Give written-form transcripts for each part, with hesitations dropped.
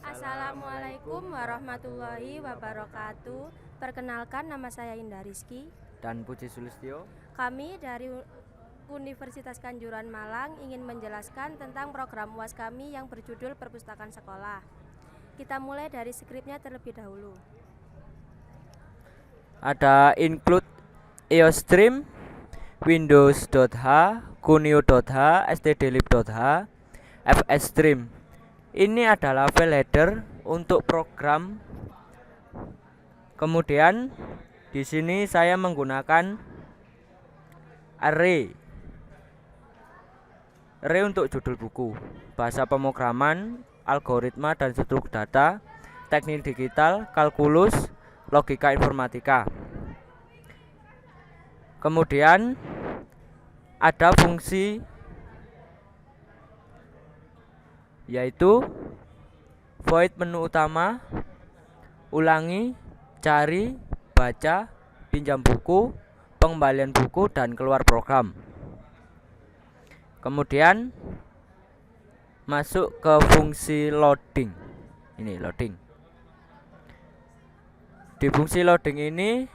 Assalamualaikum warahmatullahi wabarakatuh. Perkenalkan, nama saya Indah Rizky dan Puji Sulistyo. Kami dari Universitas Kanjuruhan Malang ingin menjelaskan tentang program UAS kami yang berjudul Perpustakaan Sekolah. Kita mulai dari skripnya terlebih dahulu. Ada include EOStream, Windows.h, Kunio.h, stdlib.h, FStream. Ini adalah file header untuk program. Kemudian di sini saya menggunakan array untuk judul buku, bahasa pemrograman, algoritma dan struktur data, teknik digital, kalkulus, logika informatika. Kemudian ada fungsi yaitu void menu utama, ulangi, cari, baca, pinjam buku, pengembalian buku, dan keluar program. Kemudian masuk ke fungsi loading. Ini loading. Di fungsi loading ini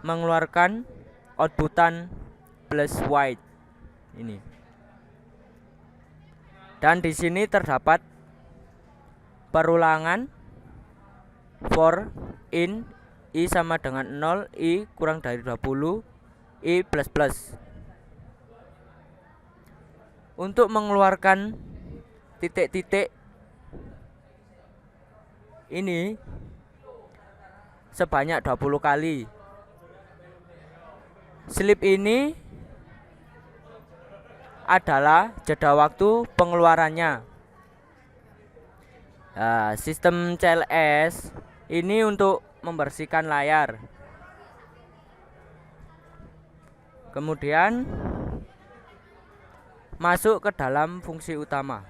mengeluarkan outputan plus white ini. Dan di sini terdapat perulangan for in i sama dengan 0, i kurang dari 20, i plus plus. Untuk mengeluarkan titik-titik ini sebanyak 20 kali. Sleep ini adalah jeda waktu pengeluarannya. Sistem CLS ini untuk membersihkan layar. Kemudian masuk ke dalam fungsi utama.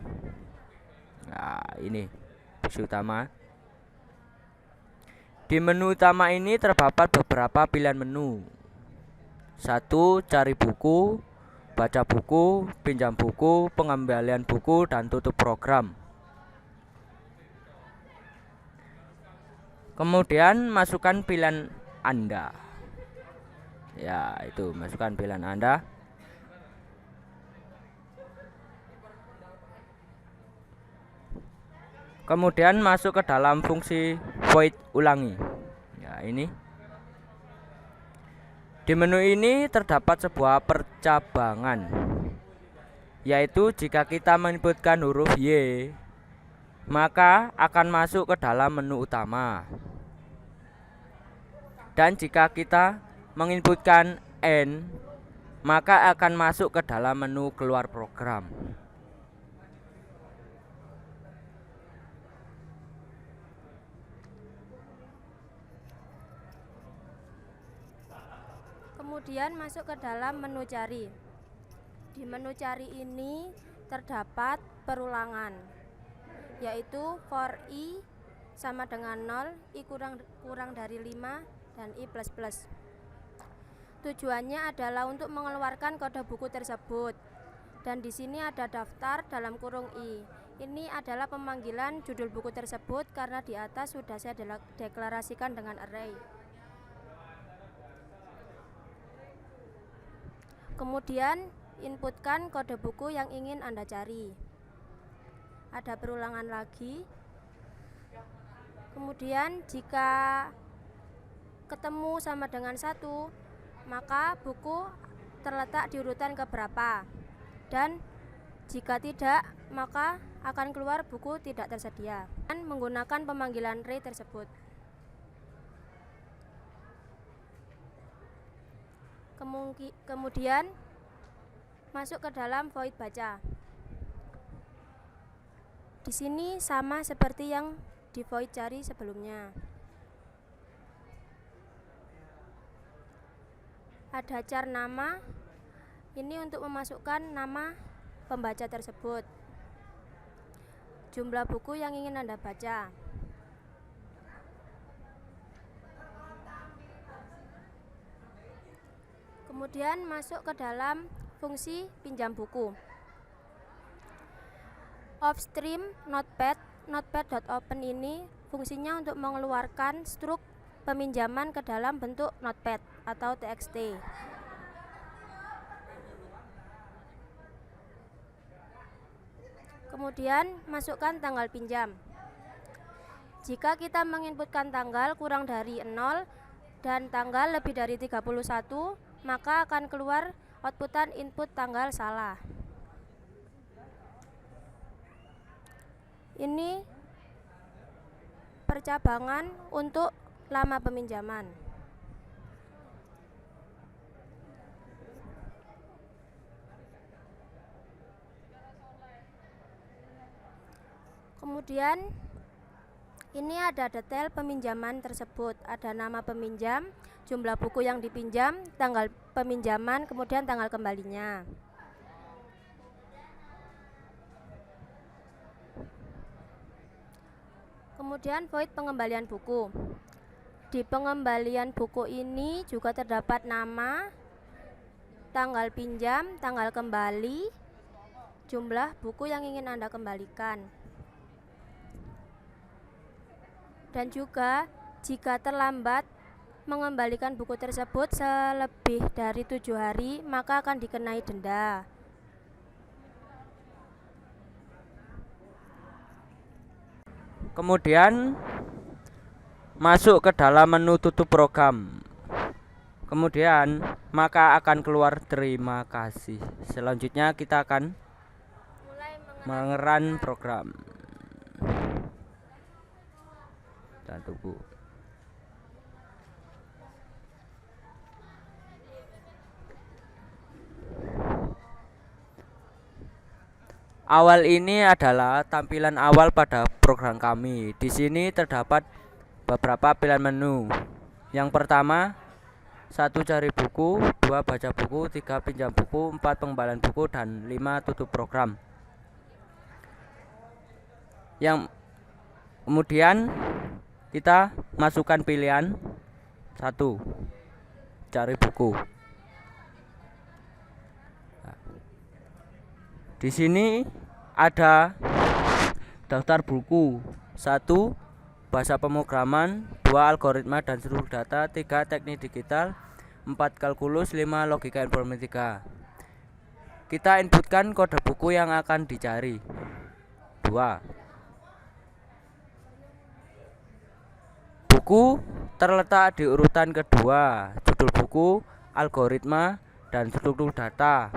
Ini fungsi utama. Di menu utama ini terdapat beberapa pilihan menu. 1. Cari buku, baca buku, pinjam buku, pengembalian buku, dan tutup program. Kemudian masukkan pilihan Anda. Ya, itu masukkan pilihan Anda. Kemudian masuk ke dalam fungsi void ulangi. Ya, ini. Di menu ini terdapat sebuah percabangan, yaitu jika kita menginputkan huruf Y, maka akan masuk ke dalam menu utama. Dan jika kita menginputkan N, maka akan masuk ke dalam menu keluar program. Kemudian masuk ke dalam menu cari. Di menu cari ini terdapat perulangan, yaitu for i sama dengan 0, i kurang dari 5, dan i plus plus. Tujuannya adalah untuk mengeluarkan kode buku tersebut. Dan di sini ada daftar dalam kurung i. Ini adalah pemanggilan judul buku tersebut karena di atas sudah saya deklarasikan dengan array. Kemudian inputkan kode buku yang ingin Anda cari. Ada perulangan lagi. Kemudian jika ketemu sama dengan 1, maka buku terletak di urutan keberapa. Dan jika tidak, maka akan keluar buku tidak tersedia. Dan menggunakan pemanggilan array tersebut. Kemudian masuk ke dalam void baca. Di sini sama seperti yang di void cari sebelumnya. Ada char nama. Ini untuk memasukkan nama pembaca tersebut. Jumlah buku yang ingin Anda baca. Kemudian masuk ke dalam fungsi pinjam buku. Offstream Notepad notepad.open ini fungsinya untuk mengeluarkan struk peminjaman ke dalam bentuk notepad atau txt. Kemudian masukkan tanggal pinjam. Jika kita menginputkan tanggal kurang dari 0 dan tanggal lebih dari 31, maka akan keluar outputan input tanggal salah. Ini percabangan untuk lama peminjaman. Kemudian ini ada detail peminjaman tersebut, ada nama peminjam, jumlah buku yang dipinjam, tanggal peminjaman, kemudian tanggal kembalinya. Kemudian void pengembalian buku. Di pengembalian buku ini juga terdapat nama, tanggal pinjam, tanggal kembali, jumlah buku yang ingin Anda kembalikan. Dan juga jika terlambat mengembalikan buku tersebut selebih dari 7 hari, maka akan dikenai denda. Kemudian masuk ke dalam menu tutup program. Kemudian maka akan keluar terima kasih. Selanjutnya kita akan mengeran program. Dan tunggu. Awal ini adalah tampilan awal pada program kami. Di sini terdapat beberapa pilihan menu. Yang pertama, 1 cari buku, 2 baca buku, 3 pinjam buku, 4 pengembalian buku, dan 5 tutup program. Yang kemudian kita masukkan pilihan 1, cari buku. Di sini ada daftar buku, 1 bahasa pemrograman, 2 algoritma dan struktur data, 3 teknik digital, 4 kalkulus, 5 logika informatika. Kita inputkan kode buku yang akan dicari. 2. Buku terletak di urutan kedua, judul buku, algoritma, dan struktur data.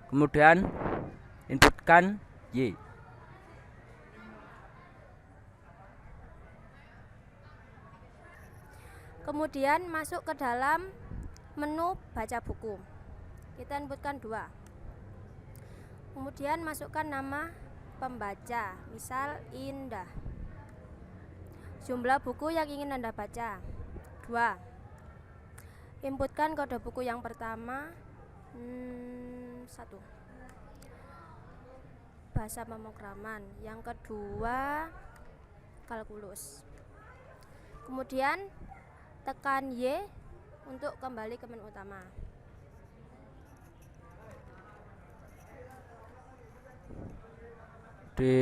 Kemudian inputkan Y. Kemudian masuk ke dalam menu baca buku. Kita inputkan 2. Kemudian masukkan nama pembaca, misal Indah. Jumlah buku yang ingin Anda baca 2. Inputkan kode buku yang pertama 1, bahasa pemrograman, yang kedua kalkulus. Kemudian tekan Y untuk kembali ke menu utama. Di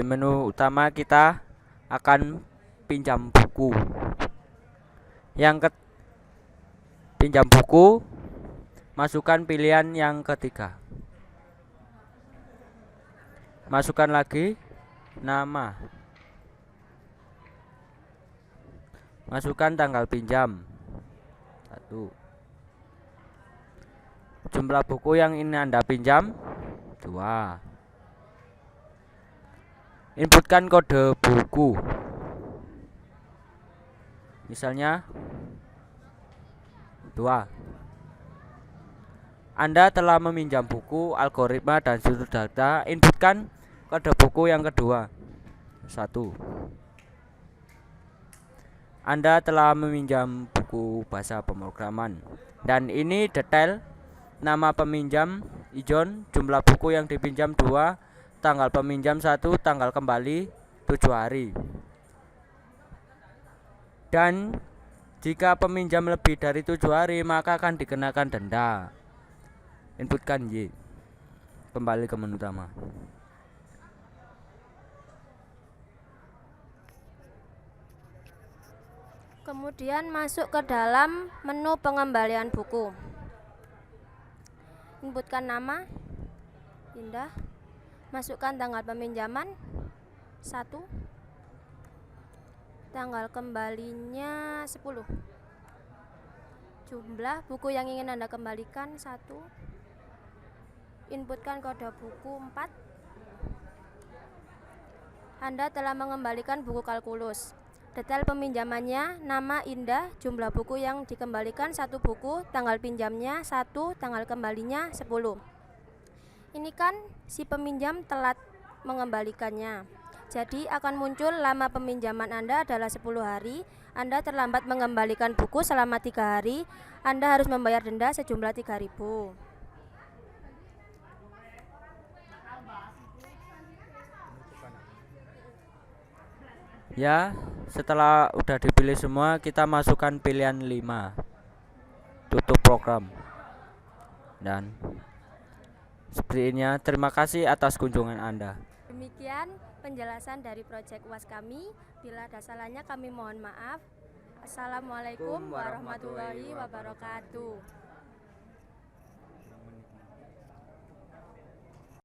menu utama kita akan pinjam buku. Pinjam buku, masukkan pilihan yang ketiga. Masukkan lagi nama. Masukkan tanggal pinjam 1. Jumlah buku yang ingin Anda pinjam 2. Inputkan kode buku, misalnya 2. Anda telah meminjam buku, algoritma, dan struktur data. Inputkan kode buku yang kedua 1. Anda telah meminjam buku bahasa pemrograman. Dan ini detail nama peminjam ijon, jumlah buku yang dipinjam 2, tanggal peminjam 1, tanggal kembali 7 hari. Dan jika peminjam lebih dari 7 hari maka akan dikenakan denda. Inputkan Y. Kembali ke menu utama. Kemudian masuk ke dalam menu pengembalian buku. Inputkan nama Indah. Masukkan tanggal peminjaman 1. Tanggal kembalinya 10. Jumlah buku yang ingin Anda kembalikan 1. Inputkan kode buku 4. Anda telah mengembalikan buku kalkulus. Detail peminjamannya, nama Indah, jumlah buku yang dikembalikan 1 buku, tanggal pinjamnya 1, tanggal kembalinya 10. Ini kan si peminjam telat mengembalikannya. Jadi akan muncul lama peminjaman Anda adalah 10 hari. Anda terlambat mengembalikan buku selama 3 hari. Anda harus membayar denda sejumlah 3.000. Ya, setelah udah dipilih semua, kita masukkan pilihan 5. Tutup program. Dan seperti ini, terima kasih atas kunjungan Anda. Demikian penjelasan dari proyek UAS kami. Bila ada salahnya kami mohon maaf. Assalamualaikum warahmatullahi wabarakatuh.